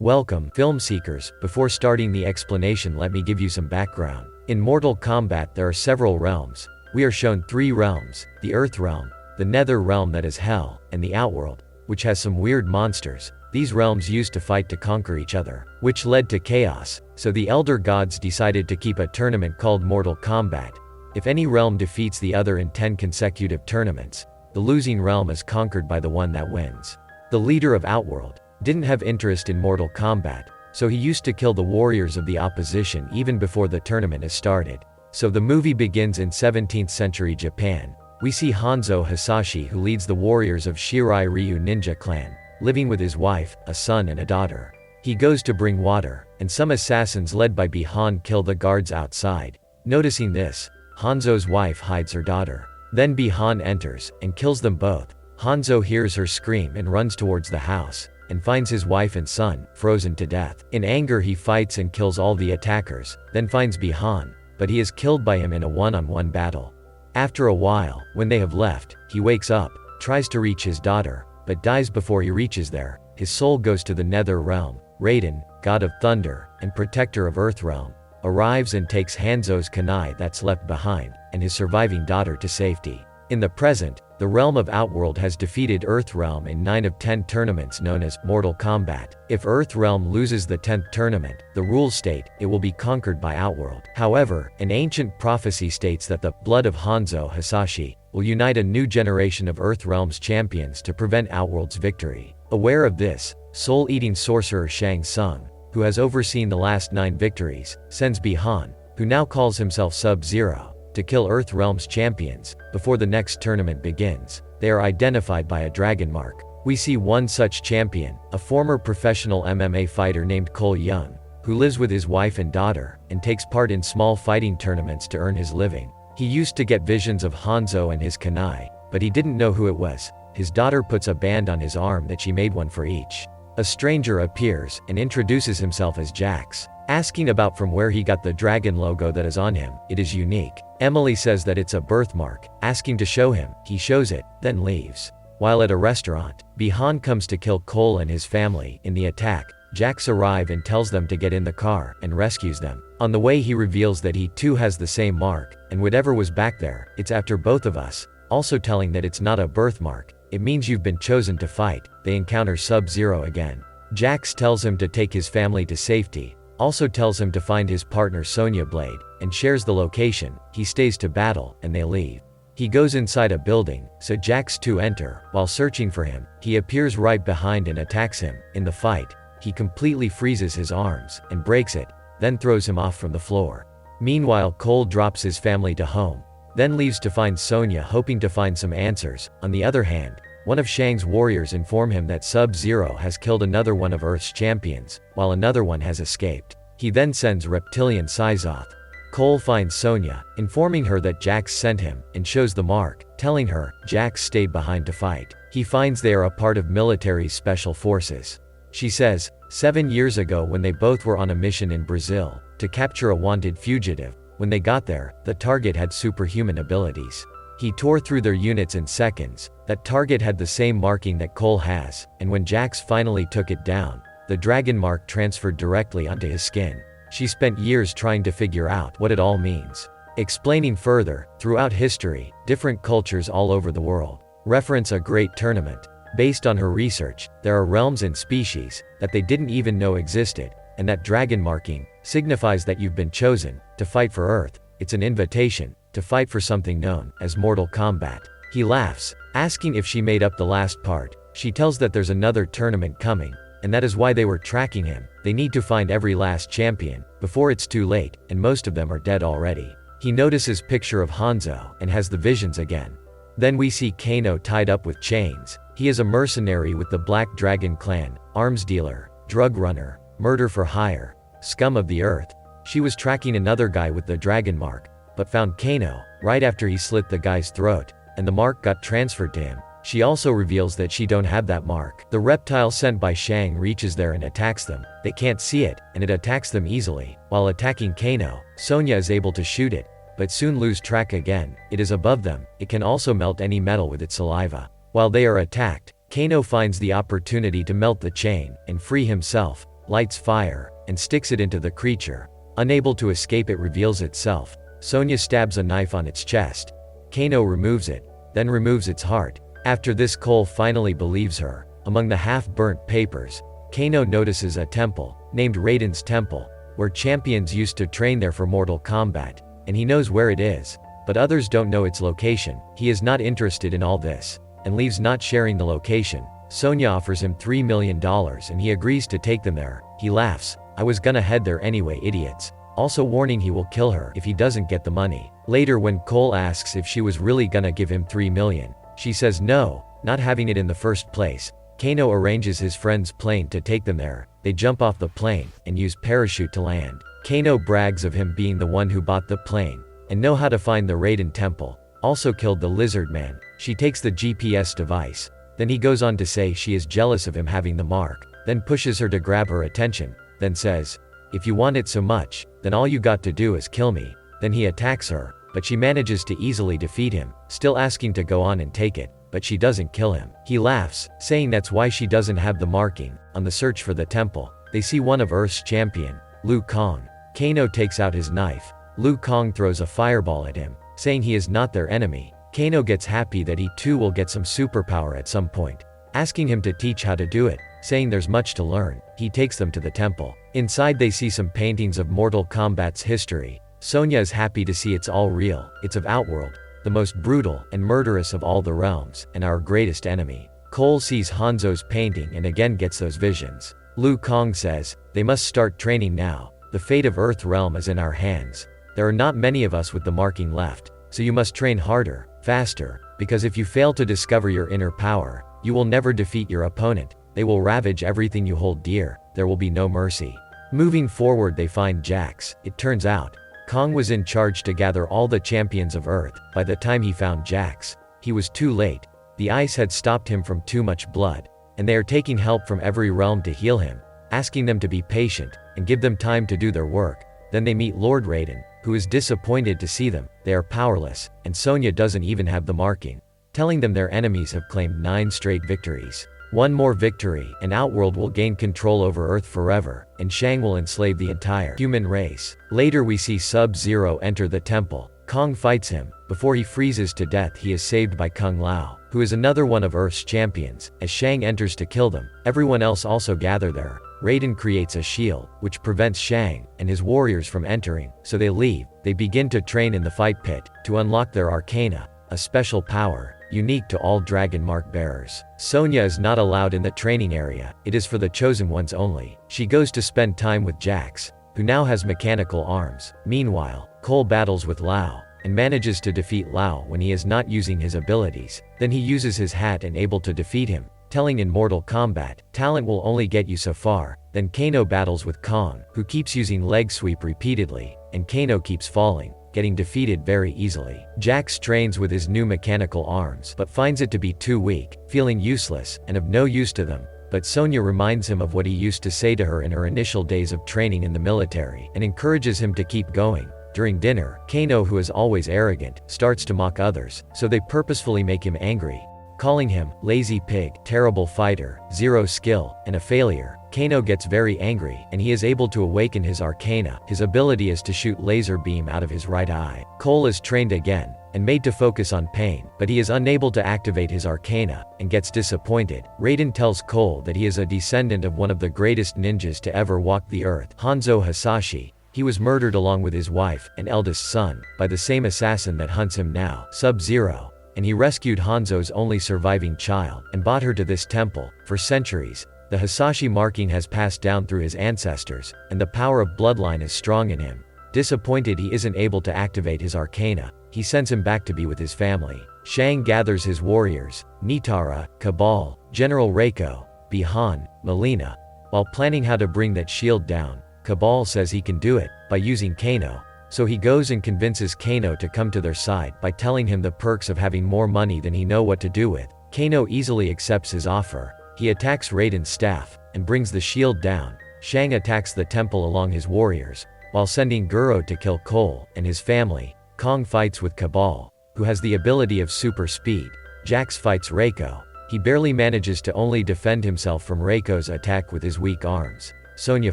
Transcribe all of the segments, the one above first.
Welcome, film seekers. Before starting the explanation, let me give you some background. In Mortal Kombat there are several realms. We are shown 3 realms: the Earth realm, the Nether realm that is Hell, and the Outworld, which has some weird monsters. These realms used to fight to conquer each other, which led to chaos, so the Elder Gods decided to keep a tournament called Mortal Kombat. If any realm defeats the other in 10 consecutive tournaments, the losing realm is conquered by the one that wins. The leader of Outworld didn't have interest in Mortal Kombat, so he used to kill the warriors of the opposition even before the tournament is started. So the movie begins in 17th century Japan. We see Hanzo Hasashi, who leads the warriors of Shirai Ryu Ninja Clan, living with his wife, a son and a daughter. He goes to bring water, and some assassins led by Bihan kill the guards outside. Noticing this, Hanzo's wife hides her daughter. Then Bihan enters, and kills them both. Hanzo hears her scream and runs towards the house, and finds his wife and son frozen to death. In anger he fights and kills all the attackers, then finds Bihan, but he is killed by him in a one-on-one battle. After a while, when they have left, he wakes up, tries to reach his daughter, but dies before he reaches there. His soul goes to the Nether realm. Raiden, god of thunder, and protector of Earth realm, arrives and takes Hanzo's kunai that's left behind, and his surviving daughter to safety. In the present, the realm of Outworld has defeated Earth realm in 9 of 10 tournaments known as Mortal Kombat. If Earth realm loses the 10th tournament, the rules state it will be conquered by Outworld. However, an ancient prophecy states that the blood of Hanzo Hasashi will unite a new generation of Earth realm's champions to prevent Outworld's victory. Aware of this, soul-eating sorcerer Shang Tsung, who has overseen the last 9 victories, sends Bihan, who now calls himself Sub-Zero, to kill Earth realm's champions before the next tournament begins. They are identified by a dragon mark. We see one such champion, a former professional MMA fighter named Cole Young, who lives with his wife and daughter, and takes part in small fighting tournaments to earn his living. He used to get visions of Hanzo and his kunai, but he didn't know who it was. His daughter puts a band on his arm that she made one for each. A stranger appears and introduces himself as Jax, asking about from where he got the dragon logo that is on him. It is unique. Emily says that it's a birthmark, asking to show him. He shows it, then leaves. While at a restaurant, Bihan comes to kill Cole and his family. In the attack, Jax arrives and tells them to get in the car, and rescues them. On the way he reveals that he too has the same mark, and whatever was back there, it's after both of us, also telling that it's not a birthmark. It means you've been chosen to fight. They encounter Sub-Zero again. Jax tells him to take his family to safety, also tells him to find his partner Sonya Blade, and shares the location. He stays to battle, and they leave. He goes inside a building, so Jax too enter. While searching for him, he appears right behind and attacks him. In the fight, he completely freezes his arms, and breaks it, then throws him off from the floor. Meanwhile, Cole drops his family to home, then leaves to find Sonya, hoping to find some answers. On the other hand, one of Shang's warriors inform him that Sub-Zero has killed another one of Earth's champions, while another one has escaped. He then sends reptilian Sizoth. Cole finds Sonya, informing her that Jax sent him, and shows the mark, telling her Jax stayed behind to fight. He finds they are a part of military's special forces. She says, 7 years ago when they both were on a mission in Brazil, to capture a wanted fugitive, when they got there, the target had superhuman abilities. He tore through their units in seconds. That target had the same marking that Cole has, and when Jax finally took it down, the dragon mark transferred directly onto his skin. She spent years trying to figure out what it all means. Explaining further, throughout history, different cultures all over the world reference a great tournament. Based on her research, there are realms and species that they didn't even know existed, and that dragon marking signifies that you've been chosen to fight for Earth. It's an invitation to fight for something known as Mortal Kombat. He laughs, asking if she made up the last part. She tells that there's another tournament coming, and that is why they were tracking him. They need to find every last champion before it's too late, and most of them are dead already. He notices picture of Hanzo and has the visions again. Then we see Kano tied up with chains. He is a mercenary with the Black Dragon clan, arms dealer, drug runner, murder for hire, scum of the earth. She was tracking another guy with the dragon mark, but found Kano right after he slit the guy's throat, and the mark got transferred to him. She also reveals that she don't have that mark. The reptile sent by Shang reaches there and attacks them. They can't see it, and it attacks them easily. While attacking Kano, Sonya is able to shoot it, but soon lose track again. It is above them. It can also melt any metal with its saliva. While they are attacked, Kano finds the opportunity to melt the chain and free himself. lights fire, and sticks it into the creature. Unable to escape, it reveals itself. Sonya stabs a knife on its chest. Kano removes it, then removes its heart. After this, Cole finally believes her. Among the half-burnt papers, Kano notices a temple, named Raiden's Temple, where champions used to train there for Mortal Kombat, and he knows where it is, but others don't know its location. He is not interested in all this, and leaves not sharing the location. Sonya offers him $3 million and he agrees to take them there. He laughs, "I was gonna head there anyway, idiots," also warning he will kill her if he doesn't get the money. Later, when Cole asks if she was really gonna give him $3 million, she says no, not having it in the first place. Kano arranges his friend's plane to take them there. They jump off the plane and use parachute to land. Kano brags of him being the one who bought the plane and know how to find the Raiden Temple. Also killed the lizard man. She takes the GPS device. Then he goes on to say she is jealous of him having the mark, then pushes her to grab her attention, then says, "If you want it so much, then all you got to do is kill me." Then he attacks her, but she manages to easily defeat him, still asking to go on and take it, but she doesn't kill him. He laughs, saying that's why she doesn't have the marking. On the search for the temple, they see one of Earth's champion, Liu Kang. Kano takes out his knife. Liu Kang throws a fireball at him, saying he is not their enemy. Kano gets happy that he too will get some superpower at some point, asking him to teach how to do it, saying there's much to learn. He takes them to the temple. Inside they see some paintings of Mortal Kombat's history. Sonya is happy to see it's all real. It's of Outworld, the most brutal and murderous of all the realms, and our greatest enemy. Cole sees Hanzo's painting and again gets those visions. Liu Kang says, "They must start training now. The fate of Earth Realm is in our hands. There are not many of us with the marking left, so you must train harder, faster, because if you fail to discover your inner power, you will never defeat your opponent. They will ravage everything you hold dear. There will be no mercy." Moving forward, they find Jax. It turns out, Kong was in charge to gather all the champions of Earth. By the time he found Jax, he was too late. The ice had stopped him from too much blood, and they are taking help from every realm to heal him, asking them to be patient and give them time to do their work. Then they meet Lord Raiden, who is disappointed to see them. They are powerless, and Sonya doesn't even have the marking, telling them their enemies have claimed 9 straight victories. One more victory, and Outworld will gain control over Earth forever, and Shang will enslave the entire human race. Later we see Sub-Zero enter the temple. Kong fights him. Before he freezes to death, he is saved by Kung Lao, who is another one of Earth's champions. As Shang enters to kill them, everyone else also gather there. Raiden creates a shield, which prevents Shang and his warriors from entering, so they leave. They begin to train in the fight pit to unlock their Arcana, a special power unique to all dragon mark bearers. Sonya is not allowed in the training area. It is for the chosen ones only. She goes to spend time with Jax, who now has mechanical arms. Meanwhile, Cole battles with Lao and manages to defeat Lao when he is not using his abilities. Then he uses his hat and able to defeat him, telling in Mortal Kombat, "Talent will only get you so far." Then Kano battles with Kong, who keeps using leg sweep repeatedly, and Kano keeps falling, getting defeated very easily. Jax trains with his new mechanical arms, but finds it to be too weak, feeling useless and of no use to them. But Sonya reminds him of what he used to say to her in her initial days of training in the military, and encourages him to keep going. During dinner, Kano, who is always arrogant, starts to mock others, so they purposefully make him angry, calling him lazy pig, terrible fighter, zero skill, and a failure. Kano gets very angry, and he is able to awaken his Arcana. His ability is to shoot laser beam out of his right eye. Cole is trained again, and made to focus on pain, but he is unable to activate his Arcana, and gets disappointed. Raiden tells Cole that he is a descendant of one of the greatest ninjas to ever walk the earth, Hanzo Hasashi. He was murdered along with his wife and eldest son, by the same assassin that hunts him now, Sub-Zero. And he rescued Hanzo's only surviving child, and brought her to this temple. For centuries, the Hasashi marking has passed down through his ancestors, and the power of bloodline is strong in him. Disappointed he isn't able to activate his Arcana, he sends him back to be with his family. Shang gathers his warriors, Nitara, Kabal, General Reiko, Bihan, Melina. While planning how to bring that shield down, Kabal says he can do it, by using Kano. So he goes and convinces Kano to come to their side by telling him the perks of having more money than he know what to do with. Kano easily accepts his offer. He attacks Raiden's staff, and brings the shield down. Shang attacks the temple along his warriors, while sending Guro to kill Cole and his family. Kong fights with Kabal, who has the ability of super speed. Jax fights Reiko. He barely manages to only defend himself from Reiko's attack with his weak arms. Sonya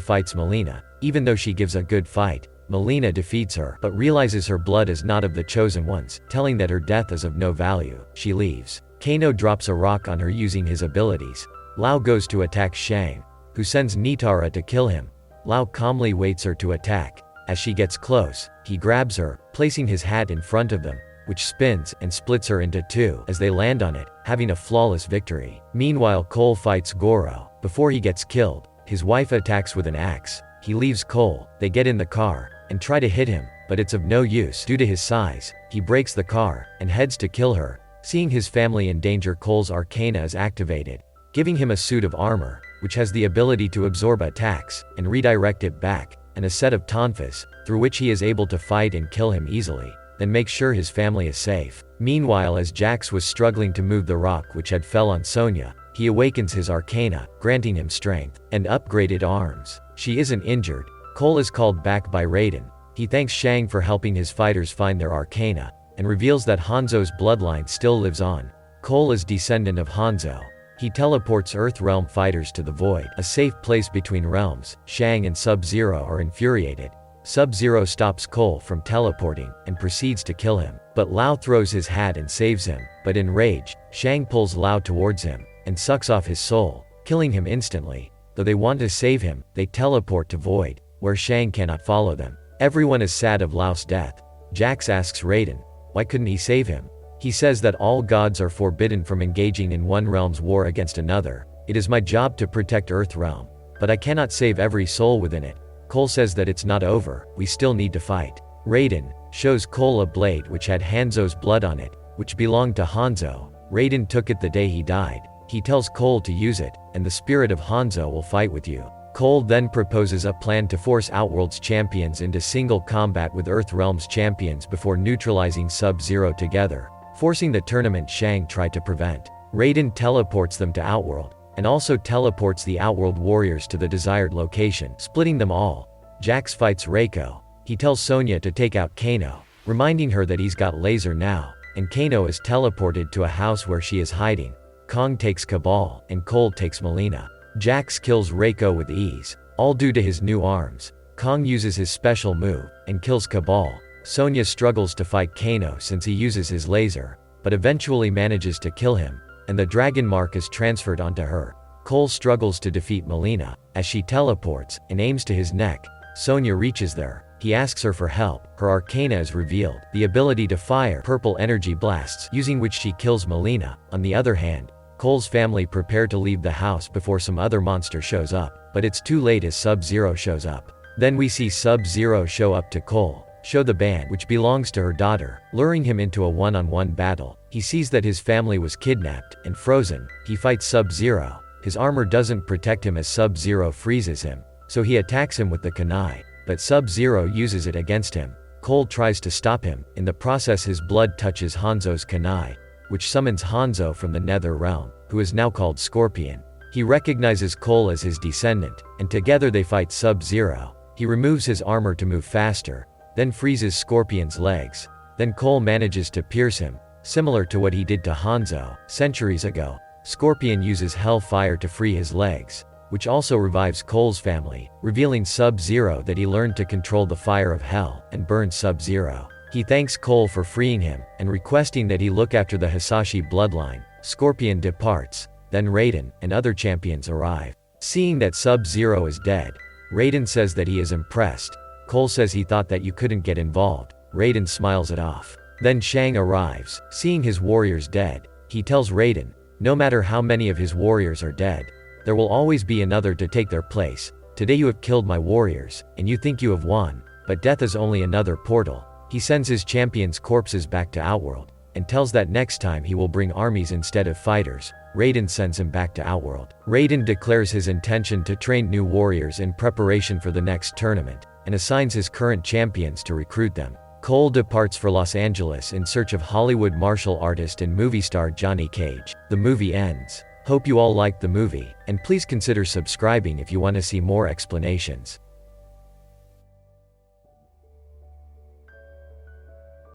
fights Mileena. Even though she gives a good fight, Mileena defeats her, but realizes her blood is not of the chosen ones, telling that her death is of no value. She leaves. Kano drops a rock on her using his abilities. Lao goes to attack Shang, who sends Nitara to kill him. Lao calmly waits her to attack. As she gets close, he grabs her, placing his hat in front of them, which spins and splits her into two as they land on it, having a flawless victory. Meanwhile, Cole fights Goro. Before he gets killed, his wife attacks with an axe. He leaves Cole. They get in the car and try to hit him, but it's of no use due to his size. He breaks the car and heads to kill her. Seeing his family in danger, Cole's arcana is activated, giving him a suit of armor, which has the ability to absorb attacks and redirect it back, and a set of tonfas, through which he is able to fight and kill him easily, then make sure his family is safe. Meanwhile, as Jax was struggling to move the rock which had fell on Sonya, he awakens his arcana, granting him strength and upgraded arms. She isn't injured. Cole is called back by Raiden. He thanks Shang for helping his fighters find their arcana, and reveals that Hanzo's bloodline still lives on. Cole is descendant of Hanzo. He teleports Earth Realm fighters to the Void, a safe place between realms. Shang and Sub-Zero are infuriated. Sub-Zero stops Cole from teleporting and proceeds to kill him, but Lao throws his hat and saves him. But in rage, Shang pulls Lao towards him and sucks off his soul, killing him instantly. Though they want to save him, they teleport to Void, where Shang cannot follow them. Everyone is sad of Lao's death. Jax asks Raiden, why couldn't he save him? He says that all gods are forbidden from engaging in one realm's war against another. It is my job to protect Earth Realm, but I cannot save every soul within it. Cole says that it's not over, we still need to fight. Raiden shows Cole a blade which had Hanzo's blood on it, which belonged to Hanzo. Raiden took it the day he died. He tells Cole to use it, and the spirit of Hanzo will fight with you. Cole then proposes a plan to force Outworld's champions into single combat with Earth Realm's champions before neutralizing Sub-Zero together, forcing the tournament Shang tried to prevent. Raiden teleports them to Outworld, and also teleports the Outworld warriors to the desired location, splitting them all. Jax fights Reiko. He tells Sonya to take out Kano, reminding her that he's got laser now, and Kano is teleported to a house where she is hiding. Kong takes Kabal, and Cole takes Mileena. Jax kills Reiko with ease, all due to his new arms. Kong uses his special move, and kills Kabal. Sonya struggles to fight Kano since he uses his laser, but eventually manages to kill him, and the dragon mark is transferred onto her. Cole struggles to defeat Mileena. As she teleports and aims to his neck, Sonya reaches there. He asks her for help. Her arcana is revealed, the ability to fire purple energy blasts, using which she kills Mileena. On the other hand, Cole's family prepare to leave the house before some other monster shows up, but it's too late as Sub-Zero shows up. Then we see Sub-Zero show up to Cole, show the band which belongs to her daughter, luring him into a one-on-one battle. He sees that his family was kidnapped and frozen. He fights Sub-Zero. His armor doesn't protect him as Sub-Zero freezes him, so he attacks him with the kunai, but Sub-Zero uses it against him. Cole tries to stop him. In the process, his blood touches Hanzo's kunai, which summons Hanzo from the Nether Realm, who is now called Scorpion. He recognizes Cole as his descendant, and together they fight Sub-Zero. He removes his armor to move faster, then freezes Scorpion's legs. Then Cole manages to pierce him, similar to what he did to Hanzo centuries ago. Scorpion uses Hellfire to free his legs, which also revives Cole's family, revealing Sub-Zero that he learned to control the fire of Hell and burn Sub-Zero. He thanks Cole for freeing him, and requesting that he look after the Hisashi bloodline. Scorpion departs. Then Raiden and other champions arrive. Seeing that Sub-Zero is dead, Raiden says that he is impressed. Cole says he thought that you couldn't get involved. Raiden smiles it off. Then Shang arrives. Seeing his warriors dead, he tells Raiden, no matter how many of his warriors are dead, there will always be another to take their place. Today you have killed my warriors, and you think you have won, but death is only another portal. He sends his champions' corpses back to Outworld, and tells that next time he will bring armies instead of fighters. Raiden sends him back to Outworld. Raiden declares his intention to train new warriors in preparation for the next tournament, and assigns his current champions to recruit them. Cole departs for Los Angeles in search of Hollywood martial artist and movie star Johnny Cage. The movie ends. Hope you all liked the movie, and please consider subscribing if you want to see more explanations.